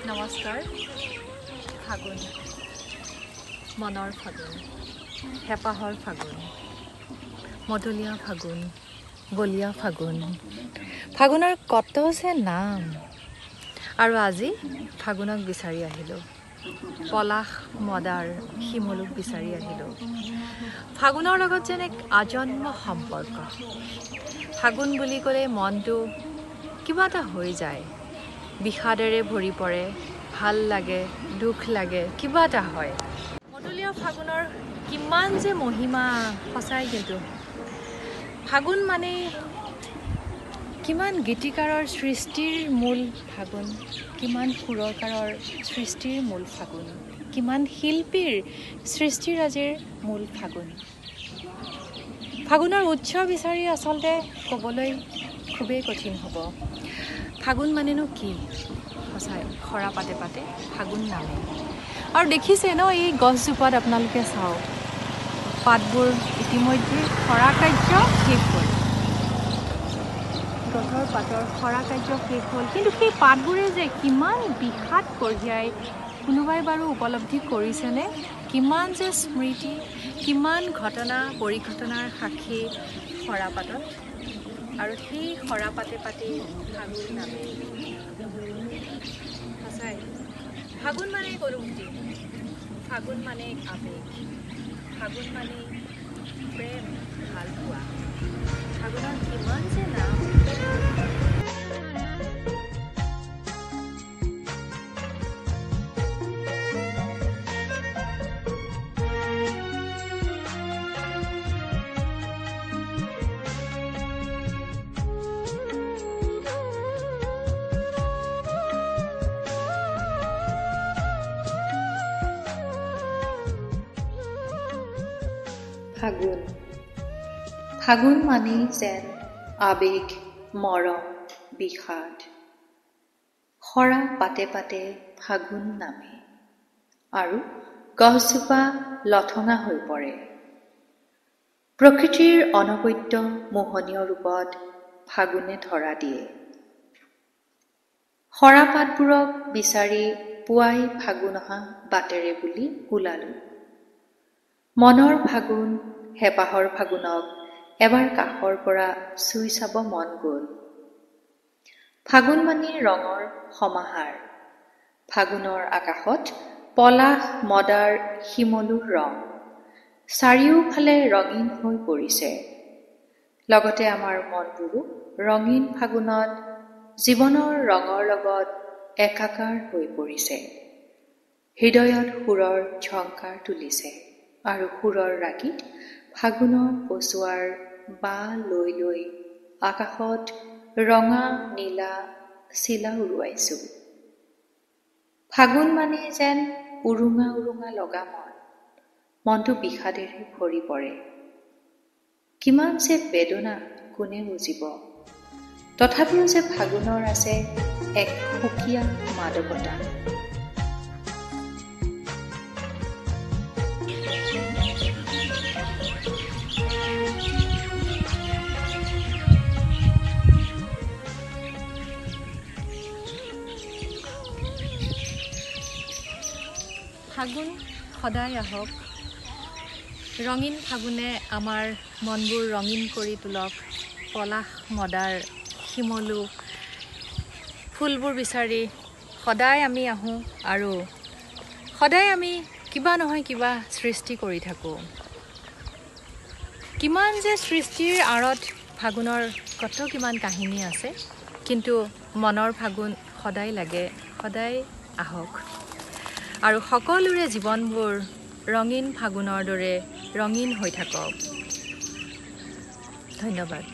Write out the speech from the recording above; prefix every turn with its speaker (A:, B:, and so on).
A: নমস্কাৰ ফাগুন মনৰ ফাগুন হেপাহৰ ফাগুন মধুলীয়া ফাগুন বলিয়া ফাগুন ফাগুনৰ কত যে নাম আৰু আজি ফাগুনক বিচাৰি আহিলো পলাশ মদাৰ শিমলুক বিচাৰি আহিলো ফাগুনৰ লগত যেন এক আজন্ম সম্পৰ্ক ফাগুন বুলি ক'লে মনটো কিবা এটা হৈ যায় বিষাদেৰে ভৰি পৰে ভাল লাগে দুখ লাগে কিবা এটা হয় মধুলীয়া ফাগুনৰ কিমান যে মহিমা সঁচাই কিন্তু ফাগুন মানে কিমান গীতিকাৰৰ সৃষ্টিৰ মূল ফাগুন কিমান সুৰকাৰৰ সৃষ্টিৰ মূল ফাগুন কিমান শিল্পীৰ সৃষ্টিৰাজিৰ মূল ফাগুন ফাগুনৰ উৎস বিচাৰি আচলতে ক'বলৈ খুবেই কঠিন হ'ব ফাগুন মানেনো কি সঁচাই খৰা পাতে পাতে ফাগুন নামে আৰু দেখিছে ন এই গছজোপাত আপোনালোকে চাওক পাতবোৰ ইতিমধ্যে খৰা কাৰ্য শেষ হ'ল গছৰ পাতৰ খৰা কাৰ্য শেষ হ'ল কিন্তু সেই পাতবোৰে যে কিমান বিষাদ কঢ়িয়াই কোনোবাই বাৰু উপলব্ধি কৰিছেনে কিমান যে স্মৃতি কিমান ঘটনা পৰিঘটনাৰ সাক্ষী খৰা পাতত আৰু সেই খৰা পাতে পাতে ফাগুন নামে সঁচাই ফাগুন মানে অনুভূতি ফাগুন মানে আবেগ ফাগুন মানে প্ৰেম ভাল পোৱা ফাগুনৰ কিমান যে নাম
B: ফাগুন ফাগুন মানে যেন আবেগ মৰম বিষাদ খৰা পাতে পাতে ফাগুন নামে আৰু গছজোপা লঠঙা হৈ পৰে প্ৰকৃতিৰ অনবদ্য মোহনীয় ৰূপত ফাগুনে ধৰা দিয়ে খৰা পাতবোৰক বিচাৰি পুৱাই ফাগুন অহা বাটেৰে বুলি ওলালো মনৰ ফাগুন হেপাহৰ ফাগুনক এবাৰ কাষৰ পৰা চুই চাব মন গ'ল ফাগুন মানে ৰঙৰ সমাহাৰ ফাগুনৰ আকাশত পলাশ মদাৰ শিমলুৰ ৰং চাৰিওফালে ৰঙীন হৈ পৰিছে লগতে আমাৰ মনবোৰো ৰঙীন ফাগুনত জীৱনৰ ৰঙৰ লগত একাকাৰ হৈ পৰিছে হৃদয়ত সুৰৰ ঝংকাৰ তুলিছে আৰু সুৰৰ ৰাগীত ফাগুনৰ পচোৱাৰ বা লৈ লৈ আকাশত ৰঙা নীলা চিলা উৰুৱাইছো ফাগুন মানে যেন উৰুঙা উৰুঙা লগা মনটো বিষাদেৰে ভৰি পৰে কিমান যে বেদনা কোনে বুজিব তথাপিও যে ফাগুনৰ আছে এক সুকীয়া মাদকতা
A: ফাগুন সদায় আহক ৰঙীন ফাগুনে আমাৰ মনবোৰ ৰঙীন কৰি তোলক পলাশ মদাৰ শিমলু ফুলবোৰ বিচাৰি সদায় আমি আহোঁ আৰু সদায় আমি কিবা নহয় কিবা সৃষ্টি কৰি থাকোঁ কিমান যে সৃষ্টিৰ আঁৰত ফাগুনৰ কত কিমান কাহিনী আছে কিন্তু মনৰ ফাগুন সদায় লাগে সদায় আহক আৰু সকলোৰে জীৱনবোৰ ৰঙীন ফাগুনৰ দৰে ৰঙীন হৈ থাকক ধন্যবাদ